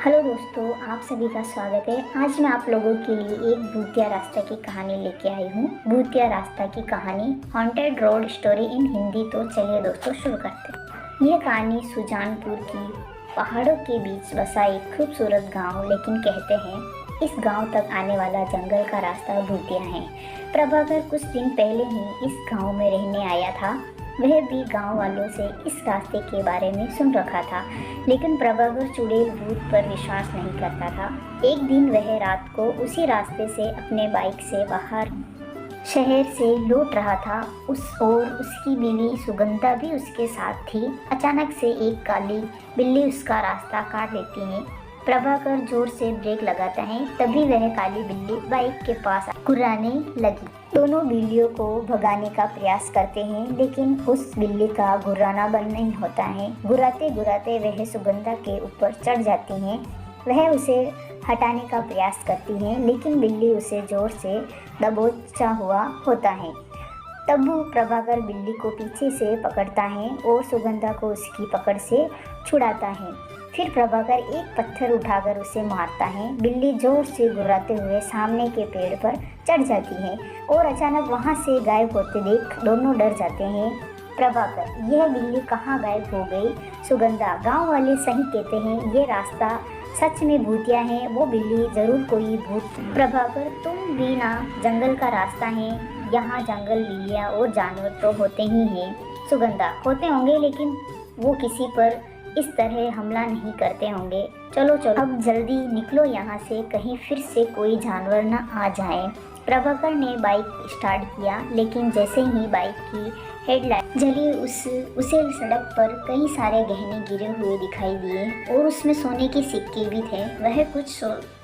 Hello दोस्तों, आप सभी का स्वागत है। आज मैं आप लोगों के लिए एक भूतिया रास्ता की कहानी लेके आई हूँ। भूतिया रास्ता की कहानी, haunted road story in Hindi. तो चलिए दोस्तों शुरू करते हैं। यह कहानी सुजानपुर की पहाड़ों के बीच बसा एक खूबसूरत गांव, लेकिन कहते हैं इस गांव तक आने वाला जंगल का रास्ता भूतिया है। प्रभाकर कुछ दिन पहले ही इस गाँव में रहने आया था। वह भी गांव वालों से इस रास्ते के बारे में सुन रखा था, लेकिन प्रभाकर चुड़ैल भूत पर विश्वास नहीं करता था। एक दिन वह रात को उसी रास्ते से अपने बाइक से बाहर शहर से लौट रहा था। उसकी बीवी सुगंधा भी उसके साथ थी। अचानक से एक काली बिल्ली उसका रास्ता काट लेती है। प्रभाकर जोर से ब्रेक लगाता है, तभी वह काली बिल्ली बाइक के पास गुर्राने लगी। दोनों बिल्लियों को भगाने का प्रयास करते हैं, लेकिन उस बिल्ली का गुर्राना बंद नहीं होता है। गुर्राते गुर्राते वह सुगंधा के ऊपर चढ़ जाती हैं। वह उसे हटाने का प्रयास करती है, लेकिन बिल्ली उसे जोर से दबोचा हुआ होता है। तब प्रभाकर बिल्ली को पीछे से पकड़ता है और सुगंधा को उसकी पकड़ से छुड़ाता है। फिर प्रभाकर एक पत्थर उठाकर उसे मारता है। बिल्ली जोर से गुर्राते हुए सामने के पेड़ पर चढ़ जाती है और अचानक वहां से गायब होते देख दोनों डर जाते हैं। प्रभाकर, यह बिल्ली कहाँ गायब हो गई? सुगंधा, गांव वाले सही कहते हैं, ये रास्ता सच में भूतिया है। वो बिल्ली जरूर कोई भूत। प्रभाकर, तुम भी ना, जंगल का रास्ता है, यहाँ जंगल बिल्लियाँ और जानवर तो होते ही हैं। सुगंधा, होते होंगे, लेकिन वो किसी पर इस तरह हमला नहीं करते होंगे। चलो चलो अब जल्दी निकलो यहाँ से, कहीं फिर से कोई जानवर न आ जाए। प्रभाकर ने बाइक स्टार्ट किया, लेकिन जैसे ही बाइक की हेडलाइट जली उसे सड़क पर कई सारे गहने गिरे हुए दिखाई दिए और उसमें सोने के सिक्के भी थे। वह कुछ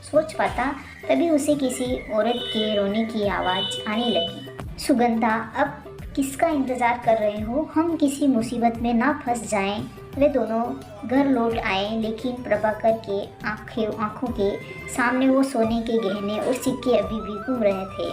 सोच पाता, तभी उसे किसी औरत के रोने की आवाज़ आने लगी। सुगंधा, अब किसका इंतज़ार कर रहे हो? हम किसी मुसीबत में ना फंस जाएं। वे दोनों घर लौट आए, लेकिन प्रभाकर के आंखों के सामने वो सोने के गहने और सिक्के अभी भी घूम रहे थे।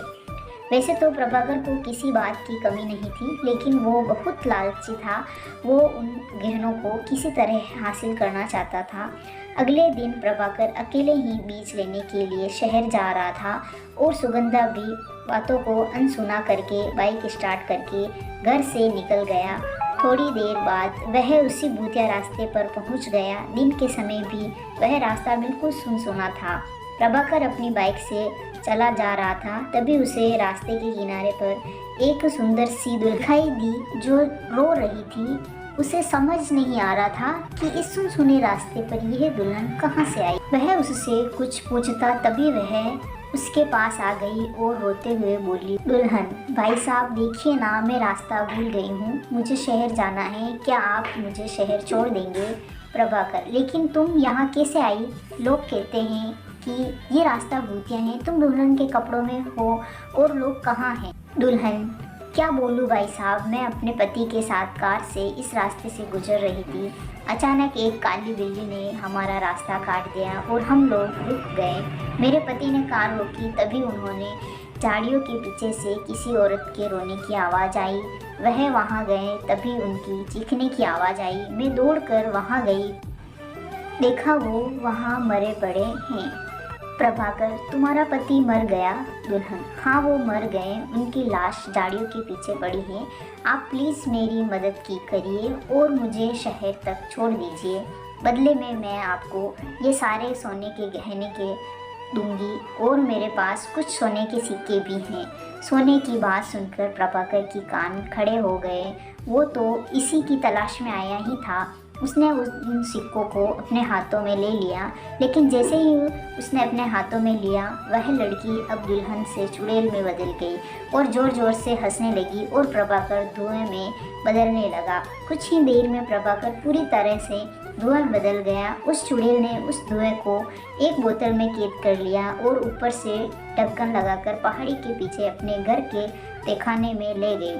वैसे तो प्रभाकर को किसी बात की कमी नहीं थी, लेकिन वो बहुत लालची था। वो उन गहनों को किसी तरह हासिल करना चाहता था। अगले दिन प्रभाकर अकेले ही बीज लेने के लिए शहर जा रहा था और सुगंधा भी बातों को अनसुना करके बाइक स्टार्ट करके घर से निकल गया। थोड़ी देर बाद वह उसी भूतिया रास्ते पर पहुंच गया। दिन के समय भी वह रास्ता बिल्कुल सुनसुना था। प्रभाकर अपनी बाइक से चला जा रहा था, तभी उसे रास्ते के किनारे पर एक सुंदर सी दुल्हन दिखाई दी जो रो रही थी। उसे समझ नहीं आ रहा था कि इस सुनसुने रास्ते पर यह दुल्हन कहाँ से आई। वह उससे कुछ पूछता, तभी वह उसके पास आ गई और रोते हुए बोली, दुल्हन, भाई साहब देखिए ना, मैं रास्ता भूल गई हूँ, मुझे शहर जाना है, क्या आप मुझे शहर छोड़ देंगे? प्रभाकर, लेकिन तुम यहाँ कैसे आई? लोग कहते हैं कि ये रास्ता भूतिया है, तुम दुल्हन के कपड़ों में हो और लोग कहाँ हैं? दुल्हन, क्या बोलूँ भाई साहब, मैं अपने पति के साथ कार से इस रास्ते से गुजर रही थी। अचानक एक काली बिल्ली ने हमारा रास्ता काट दिया और हम लोग रुक गए। मेरे पति ने कार रोकी, तभी उन्होंने झाड़ियों के पीछे से किसी औरत के रोने की आवाज़ आई। वह वहाँ गए, तभी उनकी चीखने की आवाज़ आई। मैं दौड़कर वहाँ गई, देखा वो वहाँ मरे पड़े हैं। प्रभाकर, तुम्हारा पति मर गया? दुल्हन, हाँ वो मर गए, उनकी लाश झाड़ियों के पीछे पड़ी है। आप प्लीज़ मेरी मदद की करिए और मुझे शहर तक छोड़ दीजिए। बदले में मैं आपको ये सारे सोने के गहने के दूंगी और मेरे पास कुछ सोने के सिक्के भी हैं। सोने की बात सुनकर प्रभाकर की कान खड़े हो गए। वो तो इसी की तलाश में आया ही था। उसने उन सिक्कों को अपने हाथों में ले लिया, लेकिन जैसे ही उसने अपने हाथों में लिया, वह लड़की अब दुल्हन से चुड़ैल में बदल गई और ज़ोर ज़ोर से हंसने लगी और प्रभाकर धुएं में बदलने लगा। कुछ ही देर में प्रभाकर पूरी तरह से धुआं बदल गया। उस चुड़ैल ने उस धुएं को एक बोतल में कैद कर लिया और ऊपर से ढक्कन लगाकर पहाड़ी के पीछे अपने घर के तहखाने में ले गई।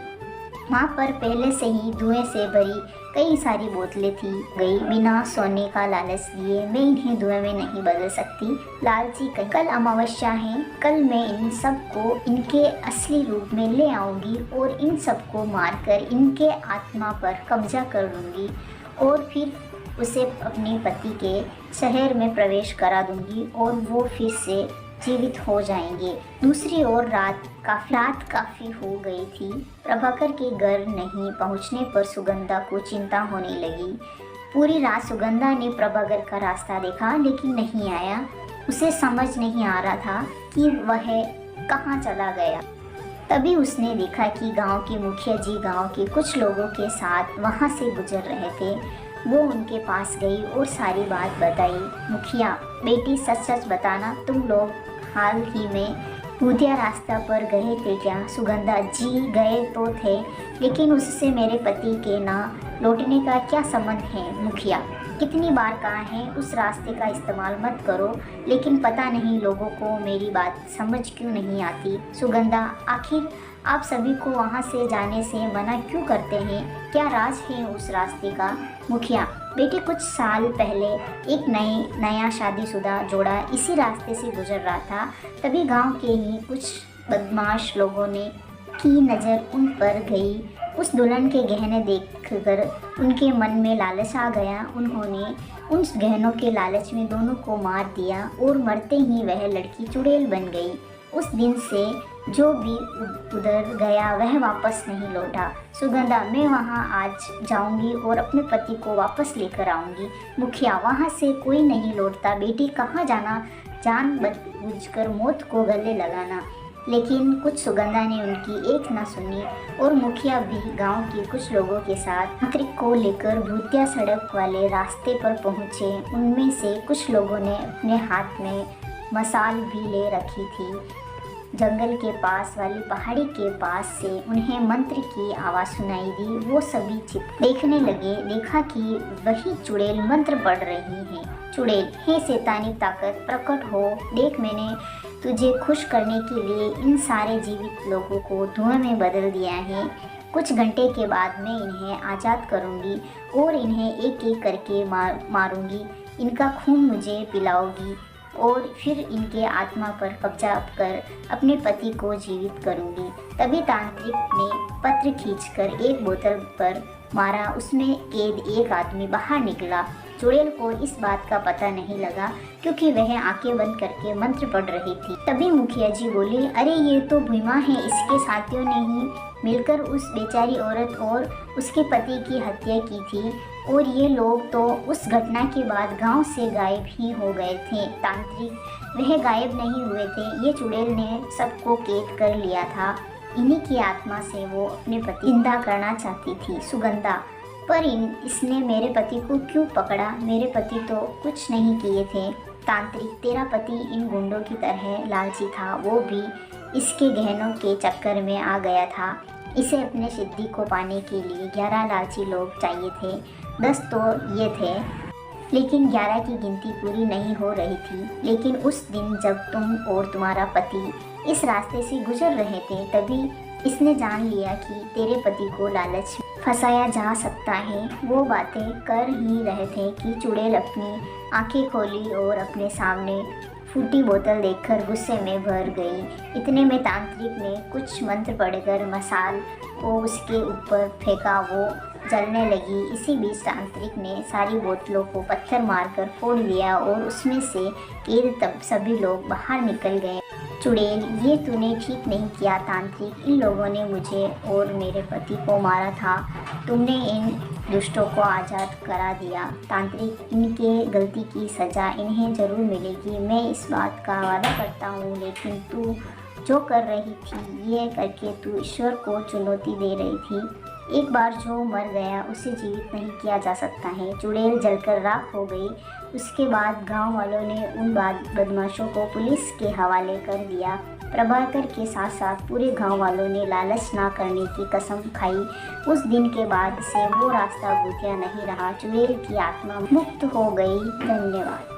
वहाँ पर पहले से ही धुएं से भरी कई सारी बोतलें थी गई। बिना सोने का लालच दिए मैं इन्हें धुएं में नहीं बदल सकती। लालची कहीं, कल अमावस्या है, कल मैं इन सब को इनके असली रूप में ले आऊँगी और इन सब को मारकर इनके आत्मा पर कब्जा कर लूँगी और फिर उसे अपने पति के शहर में प्रवेश करा दूंगी और वो फिर से जीवित हो जाएंगे। दूसरी ओर रात काफ़ी हो गई थी। प्रभाकर के घर नहीं पहुंचने पर सुगंधा को चिंता होने लगी। पूरी रात सुगंधा ने प्रभाकर का रास्ता देखा लेकिन नहीं आया। उसे समझ नहीं आ रहा था कि वह कहाँ चला गया। तभी उसने देखा कि गांव के मुखिया जी गांव के कुछ लोगों के साथ वहां से गुजर रहे थे। वो उनके पास गई और सारी बात बताई। मुखिया, बेटी सच सच बताना, तुम लोग हाल ही में भूतिया रास्ता पर गए थे क्या? सुगंधा, जी गए तो थे, लेकिन उससे मेरे पति के ना लौटने का क्या संबंध है? मुखिया, कितनी बार कहा है उस रास्ते का इस्तेमाल मत करो, लेकिन पता नहीं लोगों को मेरी बात समझ क्यों नहीं आती। सुगंधा, आखिर आप सभी को वहां से जाने से मना क्यों करते हैं? क्या राज है उस रास्ते का? मुखिया, बेटे कुछ साल पहले एक नया शादीशुदा जोड़ा इसी रास्ते से गुजर रहा था। तभी गांव के ही कुछ बदमाश लोगों ने की नज़र उन पर गई। उस दुल्हन के गहने देखकर उनके मन में लालच आ गया। उन्होंने उन गहनों के लालच में दोनों को मार दिया और मरते ही वह लड़की चुड़ैल बन गई। उस दिन से जो भी उधर गया वह वापस नहीं लौटा। सुगंधा, मैं वहां आज जाऊंगी और अपने पति को वापस लेकर आऊंगी। मुखिया, वहां से कोई नहीं लौटता। बेटी कहाँ जाना, जान बूझकर मौत को गले लगाना। लेकिन कुछ सुगंधा ने उनकी एक न सुनी और मुखिया भी गांव के कुछ लोगों के साथ तांत्रिक को लेकर भूतिया सड़क वाले रास्ते पर पहुंचे। उनमें से कुछ लोगों ने अपने हाथ में मसाल भी ले रखी थी। जंगल के पास वाली पहाड़ी के पास से उन्हें मंत्र की आवाज़ सुनाई दी। वो सभी देखने लगे। देखा कि वही चुड़ैल मंत्र पढ़ रही है। चुड़ैल, हे शैतानी ताकत, प्रकट हो। देख, मैंने तुझे खुश करने के लिए इन सारे जीवित लोगों को धुएं में बदल दिया है। कुछ घंटे के बाद मैं इन्हें आज़ाद करूंगी और इन्हें एक एक करके मारूंगी। इनका खून मुझे पिलाओगी और फिर इनके आत्मा पर कब्जा कर अपने पति को जीवित करूंगी। तभी तांत्रिक ने पत्र खींचकर एक बोतल पर मारा। उसमें कैद एक आदमी बाहर निकला। चुड़ैल को इस बात का पता नहीं लगा क्योंकि वह आंखें बंद करके मंत्र पढ़ रही थी। तभी मुखिया जी बोले, अरे ये तो भीमा है। इसके साथियों ने ही मिलकर उस बेचारी औरत और उसके पति की हत्या की थी और ये लोग तो उस घटना के बाद गांव से गायब ही हो गए थे। तांत्रिक, वह गायब नहीं हुए थे। ये चुड़ैल ने सबको कैद कर लिया था। इन्हीं की आत्मा से वो अपने पति जिंदा करना चाहती थी। सुगंधा, पर इसने मेरे पति को क्यों पकड़ा? मेरे पति तो कुछ नहीं किए थे। तांत्रिक, तेरा पति इन गुंडों की तरह लालची था। वो भी इसके गहनों के चक्कर में आ गया था। इसे अपने सिद्धि को पाने के लिए 11 लालची लोग चाहिए थे। 10 तो ये थे, लेकिन 11 की गिनती पूरी नहीं हो रही थी। लेकिन उस दिन जब तुम और तुम्हारा पति इस रास्ते से गुजर रहे थे, तभी इसने जान लिया कि तेरे पति को लालच फंसाया जा सकता है। वो बातें कर ही रहे थे कि चुड़ैल अपनी आंखें खोली और अपने सामने फूटी बोतल देखकर गुस्से में भर गई। इतने में तांत्रिक ने कुछ मंत्र पढ़कर मसाल को उसके ऊपर फेंका। वो जलने लगी। इसी बीच तांत्रिक ने सारी बोतलों को पत्थर मारकर फोड़ दिया और उसमें से कैद तब सभी लोग बाहर निकल गए। चुड़ैल, ये तूने ठीक नहीं किया तांत्रिक। इन लोगों ने मुझे और मेरे पति को मारा था। तुमने इन दुष्टों को आज़ाद करा दिया। तांत्रिक, इनके गलती की सज़ा इन्हें ज़रूर मिलेगी। मैं इस बात का वादा करता हूँ। लेकिन तू जो कर रही थी, ये करके तू ईश्वर को चुनौती दे रही थी। एक बार जो मर गया उसे जीवित नहीं किया जा सकता है। चुड़ैल जलकर राख हो गई। उसके बाद गांव वालों ने उन बदमाशों को पुलिस के हवाले कर दिया। प्रभाकर के साथ साथ पूरे गांव वालों ने लालच ना करने की कसम खाई। उस दिन के बाद से वो रास्ता भूतिया नहीं रहा। चुड़ैल की आत्मा मुक्त हो गई। धन्यवाद।